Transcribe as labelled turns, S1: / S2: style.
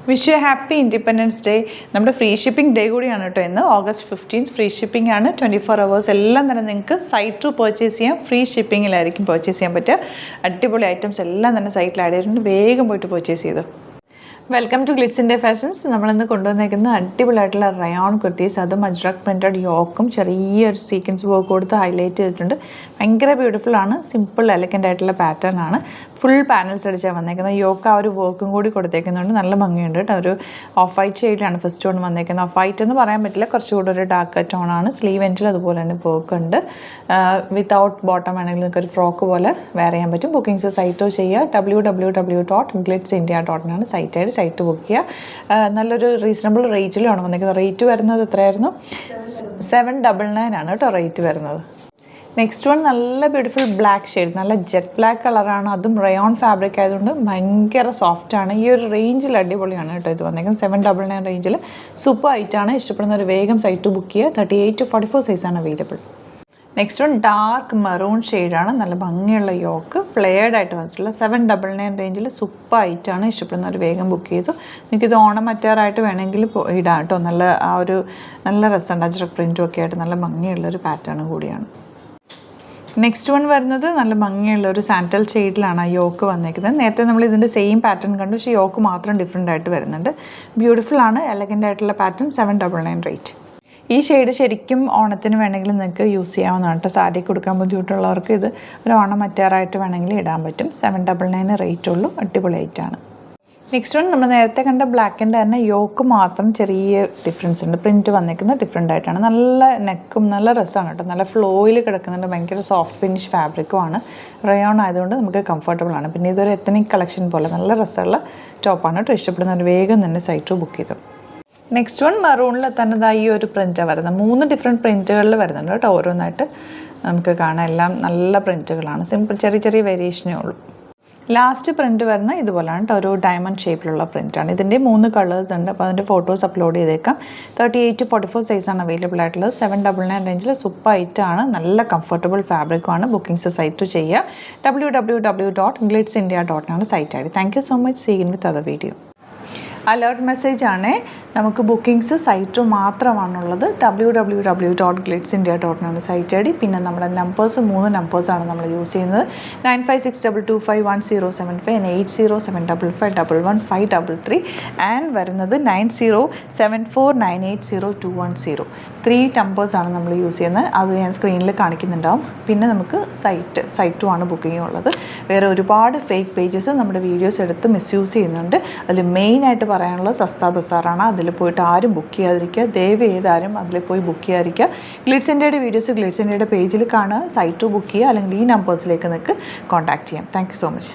S1: Wish you happy independence day. നമ്മുടെ free shipping day കൂടിയാണ് കേട്ടോ ഇന്ന്. August 15 ഫ്രീ ഷിപ്പിംഗ് ആണ്. 24 hours എല്ലാം തന്നെ നിങ്ങൾക്ക് സൈറ്റ് ടു പർച്ചേസ് ചെയ്യാം. ഫ്രീ ഷിപ്പിങ്ങിലായിരിക്കും പർച്ചേസ് ചെയ്യാൻ പറ്റുക. അടിപൊളി ഐറ്റംസ് എല്ലാം തന്നെ സൈറ്റിൽ ആഡ് ചെയ്തിട്ടുണ്ട്. വേഗം പോയിട്ട് പർച്ചേസ് ചെയ്തു. Welcome to glitz India fashions. നമ്മളിന്ന് കൊണ്ടുവന്നേക്കുന്ന അടിപൊളിയായിട്ടുള്ള റയോൺ കുർത്തീസ്, അതും അജ്രക് പ്രിൻറ്റഡ് യോക്കും ചെറിയൊരു സീക്വൻസ് വർക്ക് കൊടുത്ത് ഹൈലൈറ്റ് ചെയ്തിട്ടുണ്ട്. ഭയങ്കര ബ്യൂട്ടിഫുൾ ആണ്. സിമ്പിൾ എലഗൻ്റ് ആയിട്ടുള്ള പാറ്റേൺ ആണ്. ഫുൾ പാനൽസ് അടിച്ചാണ് വന്നേക്കുന്നത്. യോക്ക് ആ ഒരു വർക്കും കൂടി കൊടുത്തേക്കുന്നുണ്ട്. നല്ല ഭംഗിയുണ്ട് കേട്ടോ. ഒരു ഓഫ് വൈറ്റ് ഷെയ്ഡിലാണ് ഫസ്റ്റ് ടോൺ വന്നേക്കുന്നത്. ഓഫ് വൈറ്റ് എന്ന് പറയാൻ പറ്റില്ല, കുറച്ചുകൂടി ഒരു ഡാർക്ക് ടോണാണ്. സ്ലീവ് എൻഡിൽ അതുപോലെ തന്നെ വർക്ക് ഉണ്ട്. വിത്തൗട്ട് ബോട്ടം വേണമെങ്കിൽ നിങ്ങൾക്ക് ഒരു ഫ്രോക്ക് പോലെ വെയർ ചെയ്യാൻ പറ്റും. ബുക്കിംഗ്സ് സൈറ്റോ ചെയ്യുക. www.glitzindia.in സൈറ്റായിട്ട് സൈറ്റ് ബുക്ക് ചെയ്യുക. നല്ലൊരു റീസണബിൾ റേറ്റിലാണ് വന്നിരിക്കുന്നത്. റേറ്റ് വരുന്നത് എത്രയായിരുന്നു? 799 ആണ് കേട്ടോ റേറ്റ് വരുന്നത്. നെക്സ്റ്റ് വൺ നല്ല ബ്യൂട്ടിഫുൾ ബ്ലാക്ക് ഷെയ്ഡ്, നല്ല ജെറ്റ് ബ്ലാക്ക് കളറാണ്. അതും റയോൺ ഫാബ്രിക് ആയതുകൊണ്ട് ഭയങ്കര സോഫ്റ്റാണ്. ഈ ഒരു റേഞ്ചിൽ അടിപൊളിയാണ് കേട്ടോ ഇത് വന്നേക്കുന്നത്. 799 റേഞ്ചിൽ സൂപ്പർ ആയിട്ടാണ്. ഇഷ്ടപ്പെടുന്നവർ വേഗം സൈറ്റ് ബുക്ക് ചെയ്യുക. 38 to 44 സൈസാണ് available. Next one dark maroon ഷെയ്ഡാണ്. നല്ല ഭംഗിയുള്ള യോക്ക് ഫ്ലെയർഡ് ആയിട്ട് വന്നിട്ടുള്ള 799 റേഞ്ചിൽ സൂപ്പർ ആയിട്ടാണ്. ഇഷ്ടപ്പെടുന്നവർ വേഗം ബുക്ക് ചെയ്തു. നിങ്ങൾക്കിത് ഓണം മറ്റാറായിട്ട് വേണമെങ്കിൽ ഇടാം കേട്ടോ. നല്ല രസമുണ്ട്. അജ്രക് പ്രിൻറ്റും ഒക്കെ ആയിട്ട് നല്ല ഭംഗിയുള്ളൊരു പാറ്റേൺ കൂടിയാണ്. നെക്സ്റ്റ് വൺ വരുന്നത് നല്ല ഭംഗിയുള്ള ഒരു സാൻറ്റൽ ഷെയ്ഡിലാണ് ആ യോക്ക് വന്നേക്കുന്നത്. നേരത്തെ നമ്മൾ ഇതിൻ്റെ സെയിം പാറ്റേൺ കണ്ടു, പക്ഷേ യോക്ക് മാത്രം ഡിഫറെൻ്റ് ആയിട്ട് വരുന്നുണ്ട്. ബ്യൂട്ടിഫുൾ ആണ്. എലഗൻ്റ് ആയിട്ടുള്ള പാറ്റേൺ. 799 റേറ്റ്. ഈ ഷെയ്ഡ് ശരിക്കും ഓണത്തിന് വേണമെങ്കിൽ നിങ്ങൾക്ക് യൂസ് ചെയ്യാവുന്നതാണ് കേട്ടോ. സാരി കൊടുക്കാൻ ബുദ്ധിമുട്ടുള്ളവർക്ക് ഇത് ഒരു ഓണം മറ്റാറായിട്ട് വേണമെങ്കിൽ ഇടാൻ പറ്റും. 799 റേറ്റ് ഉള്ളൂ. അടിപൊളി ആയിട്ടാണ്. നെക്സ്റ്റ് വൺ നമ്മൾ നേരത്തെ കണ്ട ബ്ലാക്കിൻ്റെ തന്നെ യോക്ക് മാത്രം ചെറിയ ഡിഫറൻസ് ഉണ്ട്. പ്രിൻറ്റ് വന്നിരിക്കുന്നത് ഡിഫറെൻ്റ് ആയിട്ടാണ്. നല്ല നെക്കും നല്ല രസമാണ് കേട്ടോ. നല്ല ഫ്ലോയിൽ കിടക്കുന്നുണ്ട്. ഭയങ്കര സോഫ്റ്റ് ഫിനിഷ് ഫാബ്രിക്കും ആണ്. റയോൺ ആയതുകൊണ്ട് നമുക്ക് കംഫർട്ടബിൾ ആണ്. പിന്നെ ഇതൊരു എത്തനിക് കളക്ഷൻ പോലെ നല്ല രസമുള്ള ടോപ്പാണ് കേട്ടോ. ഇഷ്ടപ്പെടുന്നവർ വേഗം തന്നെ സൈറ്റ് ബുക്ക് ചെയ്തു. നെക്സ്റ്റ് വൺ മെറൂണിൽ തന്നെ ഈ ഒരു പ്രിൻറ്റാണ് വരുന്നത്. 3 ഡിഫറെൻറ്റ് പ്രിൻറ്റുകളിൽ വരുന്നുണ്ട് കേട്ടോ. ഓരോന്നായിട്ട് നമുക്ക് കാണാം. എല്ലാം നല്ല പ്രിൻറ്റുകളാണ്. സിമ്പിൾ ചെറിയ വേരിയേഷനേ ഉള്ളൂ. ലാസ്റ്റ് പ്രിൻറ്റ് വരുന്ന ഇതുപോലെയാണ് കേട്ടോ. ഒരു ഡയമണ്ട് ഷേപ്പിലുള്ള പ്രിൻറ്റാണ്. ഇതിൻ്റെ 3 കളേഴ്സ് ഉണ്ട്. അപ്പോൾ അതിൻ്റെ ഫോട്ടോസ് അപ്ലോഡ് ചെയ്തേക്കാം. 38 to 44 സൈസാണ് അവൈലബിൾ ആയിട്ടുള്ളത്. 799 റേഞ്ചിൽ സൂപ്പർ ആയിട്ടാണ്. നല്ല കംഫർട്ടബിൾ ഫാബ്രിക്കുമാണ്. ബുക്കിംഗ്സ് സൈറ്റ് ചെയ്യുക. www.glitzindia.in site I D. Thank you so much. See in with other video. Alert message ആണ്. നമുക്ക് ബുക്കിംഗ്സ് സൈറ്റ് മാത്രമാണുള്ളത്. www.glitzindia.in site I D. പിന്നെ നമ്മുടെ നമ്പേഴ്സ് 3 നമ്പേഴ്സാണ് നമ്മൾ യൂസ് ചെയ്യുന്നത്. 9562251075 and 8075551153 ആൻഡ് വരുന്നത് 9074980210. 3 നമ്പേഴ്സാണ് നമ്മൾ യൂസ് ചെയ്യുന്നത്. അത് ഞാൻ സ്ക്രീനിൽ കാണിക്കുന്നുണ്ടാവും. പിന്നെ നമുക്ക് സൈറ്റും ആണ് ബുക്കിംഗ് ഉള്ളത്. വേറെ ഒരുപാട് ഫേക്ക് പേജസ് നമ്മുടെ വീഡിയോസ് എടുത്ത് മിസ്യൂസ് ചെയ്യുന്നുണ്ട്. അതിൽ മെയിനായിട്ട് പറയാനുള്ളത് സസ്ത ബസാറാണ്. അതിൽ പോയിട്ട് ആരും ബുക്ക് ചെയ്യാതിരിക്കുക. ദയവ് ചെയ്താരും അതിൽ പോയി ബുക്ക് ചെയ്യാതിരിക്കുക. ഗ്ലിറ്റ്സ് ഇന്ത്യയുടെ വീഡിയോസ് ഗ്ലിറ്റ്സ് ഇന്ത്യയുടെ പേജിൽ കാണുക. സൈറ്റ് ബുക്ക് ചെയ്യുക. അല്ലെങ്കിൽ ഈ നമ്പേഴ്സിലേക്ക് നിങ്ങൾക്ക് കോൺടാക്ട് ചെയ്യാം. Thank you so much.